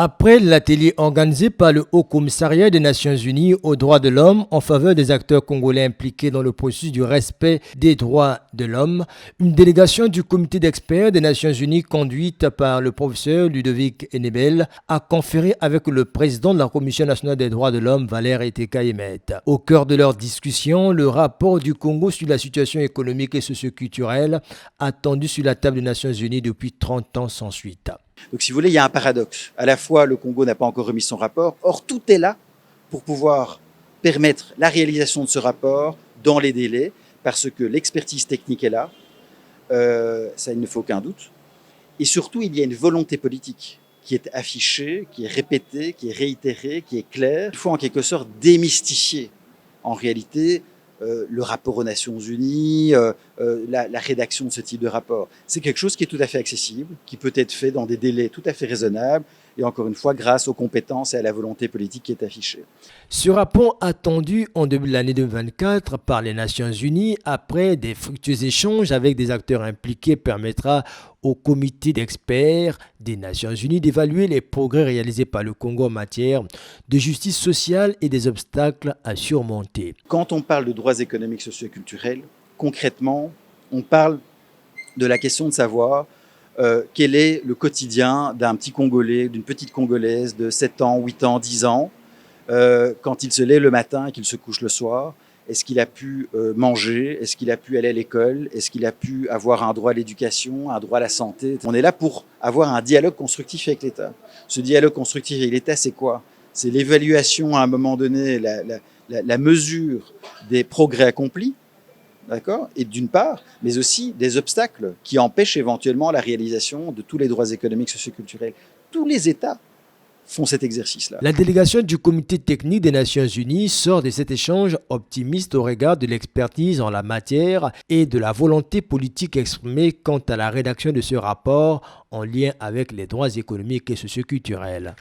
Après l'atelier organisé par le Haut Commissariat des Nations Unies aux droits de l'homme en faveur des acteurs congolais impliqués dans le processus du respect des droits de l'homme, une délégation du comité d'experts des Nations Unies conduite par le professeur Ludovic Enebel a conféré avec le président de la Commission nationale des droits de l'homme, Valère Eteka-Emet. Au cœur de leur discussion, le rapport du Congo sur la situation économique et socio-culturelle attendu sur la table des Nations Unies depuis 30 ans sans suite. Donc si vous voulez, il y a un paradoxe. À la fois, le Congo n'a pas encore remis son rapport. Or, tout est là pour pouvoir permettre la réalisation de ce rapport dans les délais, parce que l'expertise technique est là, ça il ne faut aucun doute. Et surtout, il y a une volonté politique qui est affichée, qui est répétée, qui est réitérée, qui est claire. Il faut en quelque sorte démystifier, en réalité, le rapport aux Nations Unies, la rédaction de ce type de rapport. C'est quelque chose qui est tout à fait accessible, qui peut être fait dans des délais tout à fait raisonnables, et encore une fois, grâce aux compétences et à la volonté politique qui est affichée. Ce rapport attendu en début de l'année 2024 par les Nations Unies, après des fructueux échanges avec des acteurs impliqués, permettra au comité d'experts des Nations Unies d'évaluer les progrès réalisés par le Congo en matière de justice sociale et des obstacles à surmonter. Quand on parle de droits économiques, sociaux et culturels, concrètement, on parle de la question de savoir quel est le quotidien d'un petit Congolais, d'une petite Congolaise de 7 ans, 8 ans, 10 ans, quand il se lève le matin et qu'il se couche le soir. Est-ce qu'il a pu manger? Est-ce qu'il a pu aller à l'école? Est-ce qu'il a pu avoir un droit à l'éducation, un droit à la santé? On est là pour avoir un dialogue constructif avec l'État. Ce dialogue constructif avec l'État, c'est quoi? C'est l'évaluation à un moment donné, la mesure des progrès accomplis, d'accord? Et d'une part, mais aussi des obstacles qui empêchent éventuellement la réalisation de tous les droits économiques, socioculturels. Tous les États font cet exercice-là. La délégation du comité technique des Nations Unies sort de cet échange optimiste au regard de l'expertise en la matière et de la volonté politique exprimée quant à la rédaction de ce rapport en lien avec les droits économiques et socioculturels.